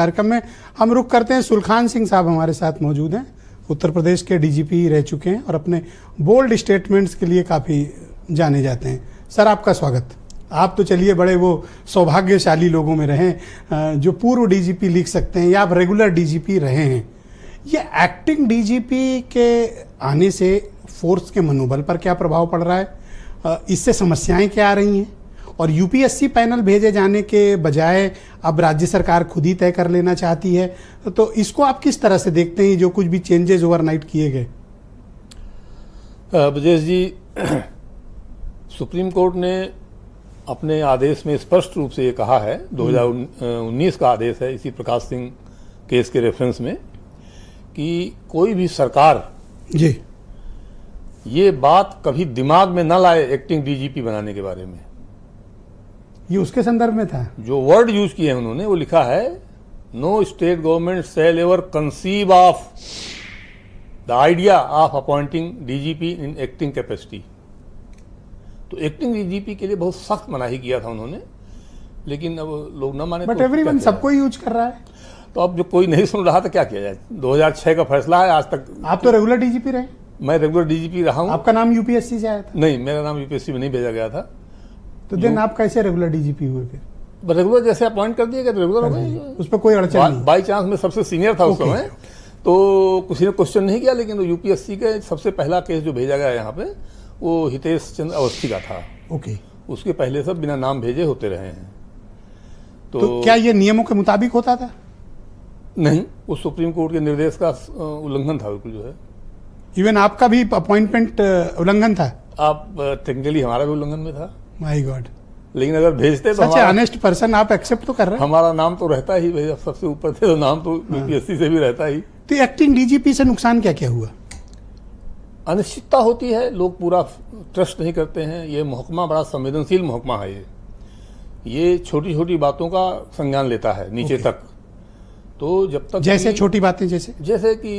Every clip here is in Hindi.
कार्यक्रम में हम रुख करते हैं। सुलखान सिंह साहब हमारे साथ मौजूद हैं, उत्तर प्रदेश के डीजीपी रह चुके हैं और अपने बोल्ड स्टेटमेंट्स के लिए काफ़ी जाने जाते हैं। सर, आपका स्वागत। आप तो चलिए बड़े वो सौभाग्यशाली लोगों में रहें जो पूर्व डीजीपी लिख सकते हैं, या आप रेगुलर डीजीपी रहे हैं। ये एक्टिंग डीजीपी के आने से फोर्स के मनोबल पर क्या प्रभाव पड़ रहा है, इससे समस्याएं क्या आ रही हैं, और यूपीएससी पैनल भेजे जाने के बजाय अब राज्य सरकार खुद ही तय कर लेना चाहती है, तो इसको आप किस तरह से देखते हैं, जो कुछ भी चेंजेस ओवरनाइट किए गए? ब्रजेश जी, सुप्रीम कोर्ट ने अपने आदेश में स्पष्ट रूप से ये कहा है, 2019 का आदेश है इसी प्रकाश सिंह केस के रेफरेंस में, कि कोई भी सरकार जी ये बात कभी दिमाग में न लाए एक्टिंग डीजीपी बनाने के बारे में। ये उसके संदर्भ में था। जो वर्ड यूज किए हैं उन्होंने, वो लिखा है, no state government shall ever conceive of the idea of appointing DGP in acting capacity. तो एक्टिंग डीजीपी के लिए बहुत सख्त मनाही किया था उन्होंने, लेकिन अब लोग न माने। बट एवरीवन सबको यूज कर रहा है, तो अब जो कोई नहीं सुन रहा था क्या किया जाए। 2006 का फैसला है, आज तक। आप तो रेगुलर डीजीपी रहे। मैं रेगुलर डीजीपी रहा हूं। आपका नाम यूपीएससी से आया था? नहीं, मेरा नाम यूपीएससी में नहीं भेजा गया था। तो दिन आप कैसे रेगुलर डीजीपी हुए फिर? रेगुलर जैसे अपॉइंट कर दिया गया तो रेगुलर हो गए। उस पर कोई अड़चन नहीं? बाई चांस मैं सबसे सीनियर था उस समय, तो किसी ने क्वेश्चन नहीं किया, लेकिन यूपीएससी के सबसे पहला केस जो भेजा गया यहाँ पे, वो हितेश चंद्र अवस्थी का था। ओके। उसके पहले सब बिना नाम भेजे होते रहे हैं। तो क्या ये नियमों के मुताबिक होता था? नहीं, वो सुप्रीम कोर्ट के निर्देश का उल्लंघन था बिल्कुल। जो है, इवन आपका भी अपॉइंटमेंट उल्लंघन था? आप टेक्निकली हमारा भी उल्लंघन में था। My God. लेकिन अगर भेजते तो ऑनेस्ट पर्सन आप एक्सेप्ट तो कर रहे हैं। हमारा नाम तो रहता ही, भाई सबसे ऊपर थे तो नाम तो यूपीएससी से भी रहता ही। तो एक्टिंग डीजीपी से नुकसान क्या क्या हुआ? अनिश्चितता होती है, लोग पूरा ट्रस्ट नहीं करते हैं। ये महकमा बड़ा संवेदनशील महकमा है। ये छोटी छोटी बातों का संज्ञान लेता है नीचे तक। तो जब तक जैसे छोटी बातें, जैसे कि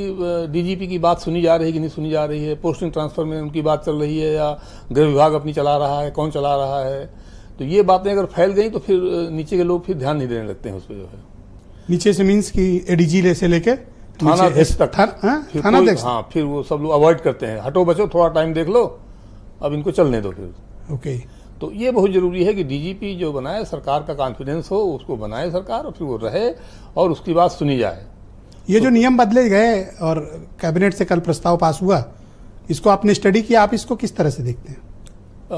डीजीपी की बात सुनी जा रही है कि नहीं सुनी जा रही है, पोस्टिंग ट्रांसफर में उनकी बात चल रही है, या गृह विभाग अपनी चला रहा है, कौन चला रहा है, तो ये बातें अगर फैल गई तो फिर नीचे के लोग फिर ध्यान नहीं देने लगते हैं उस पर। जो है, नीचे से मीन्स की एडीजी से लेके थाना अध्यक्ष तक, थाना अध्यक्ष। हाँ, फिर वो सब लोग अवॉइड करते हैं, हटो बचो, थोड़ा टाइम देख लो, अब इनको चलने दो फिर। ओके। तो ये बहुत जरूरी है कि डीजीपी जो बनाए, सरकार का कॉन्फिडेंस हो, उसको बनाए सरकार, और फिर वो रहे और उसकी बात सुनी जाए। ये जो नियम बदले गए और कैबिनेट से कल प्रस्ताव पास हुआ, इसको आपने स्टडी किया, आप इसको किस तरह से देखते हैं?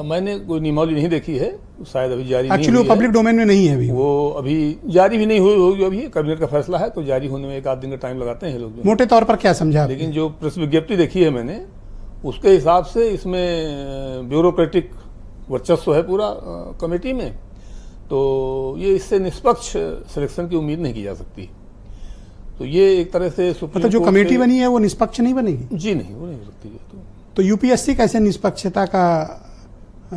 मैंने कोई नियमावली नहीं देखी है, शायद अभी जारी नहीं। एक्चुअली वो पब्लिक डोमेन में नहीं है अभी, वो अभी जारी भी नहीं हुई होगी। अभी कैबिनेट का फैसला है, तो जारी होने में एक आध दिन का टाइम लगाते हैं लोग। मोटे तौर पर क्या समझा? लेकिन जो प्रेस विज्ञप्ति देखी है मैंने, उसके हिसाब से इसमें ब्यूरोक्रेटिक वर्चस्व है पूरा कमेटी में, तो ये इससे निष्पक्ष सिलेक्शन की उम्मीद नहीं की जा सकती। तो ये एक तरह से मतलब जो कमेटी बनी है वो निष्पक्ष नहीं बनेगी? जी नहीं, वो नहीं हो सकती। तो यूपीएससी कैसे निष्पक्षता का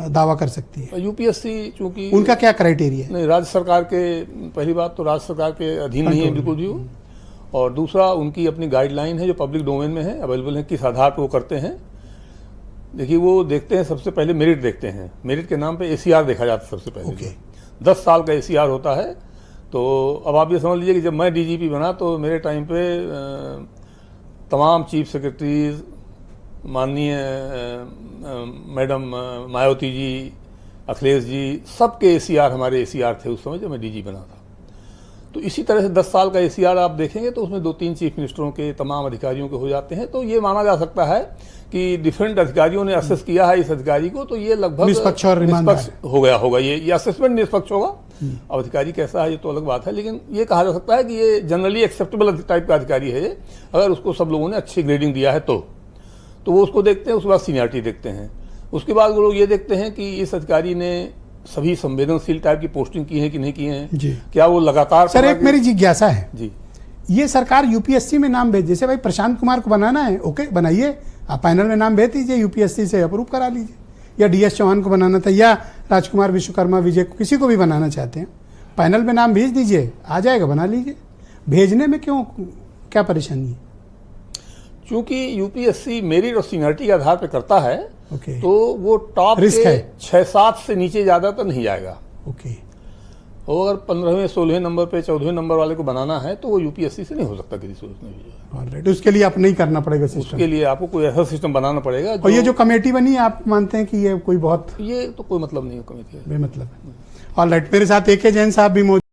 दावा कर सकती है? यूपीएससी चूंकि उनका क्या क्राइटेरिया है? नहीं, राज्य सरकार के, पहली बात तो राज्य सरकार के अधीन नहीं है बिल्कुल भी वो, और दूसरा उनकी अपनी गाइडलाइन है जो पब्लिक डोमेन में है, अवेलेबल है, किस आधार पर वो करते हैं। देखिए, वो देखते हैं सबसे पहले मेरिट देखते हैं। मेरिट के नाम पे एसीआर देखा जाता है सबसे पहले। 10 साल का एसीआर होता है। तो अब आप ये समझ लीजिए कि जब मैं डीजीपी बना तो मेरे टाइम पे तमाम चीफ सेक्रेटरीज, माननीय मैडम मायावती जी, अखिलेश जी, सबके एसीआर हमारे एसीआर थे उस समय जब मैं डीजी बना था। तो इसी तरह से 10 साल का एसीआर आप देखेंगे तो उसमें 2-3 चीफ मिनिस्टरों के, तमाम अधिकारियों के हो जाते हैं। तो ये माना जा सकता है कि डिफरेंट अधिकारियों ने असेस किया है इस अधिकारी को, तो ये लगभग निष्पक्ष हो गया होगा। ये असेसमेंट निष्पक्ष होगा। अब अधिकारी कैसा है ये तो अलग बात है, लेकिन ये कहा जा सकता है कि ये जनरली एक्सेप्टेबल टाइप का अधिकारी है। ये अगर उसको सब लोगों ने अच्छी ग्रेडिंग दिया है तो वो उसको देखते हैं। उसके बाद सीनियरिटी देखते हैं। उसके बाद वो लोग ये देखते हैं कि इस अधिकारी ने सभी संवेदनशील टाइप की पोस्टिंग की है कि नहीं की है, क्या वो लगातार। सर, एक मेरी जिज्ञासा है जी, ये सरकार यूपीएससी में नाम भेज, जैसे भाई प्रशांत कुमार को बनाना है, ओके बनाइए, आप पैनल में नाम भेज दीजिए, यूपीएससी से अप्रूव करा लीजिए, या डीएस चौहान को बनाना था, या राजकुमार विश्वकर्मा, विजय को, किसी को भी बनाना चाहते हैं, पैनल में नाम भेज दीजिए, आ जाएगा, बना लीजिए। भेजने में क्यों, क्या परेशानी है? चूंकि यूपीएससी मेरिट और सीनियरिटी के आधार पर करता है, तो वो टॉप रिस्क है। 6-7 से नीचे ज्यादा तो नहीं जाएगा। ओके। और अगर 15वें 16वें नंबर पे 14वें नंबर वाले को बनाना है तो वो यूपीएससी से नहीं हो सकता किसी सूरत में भी जो है। ऑलराइट, उसके लिए आप नहीं करना पड़ेगा सिस्टम, उसके लिए आपको कोई ऐसा सिस्टम बनाना पड़ेगा। और ये जो कमेटी बनी है, आप मानते हैं कि ये कोई बहुत ये तो कोई मतलब नहीं है कमेटी का। बेमतलब है। ऑलराइट, मेरे साथ AK जैन साहब भी मौजूद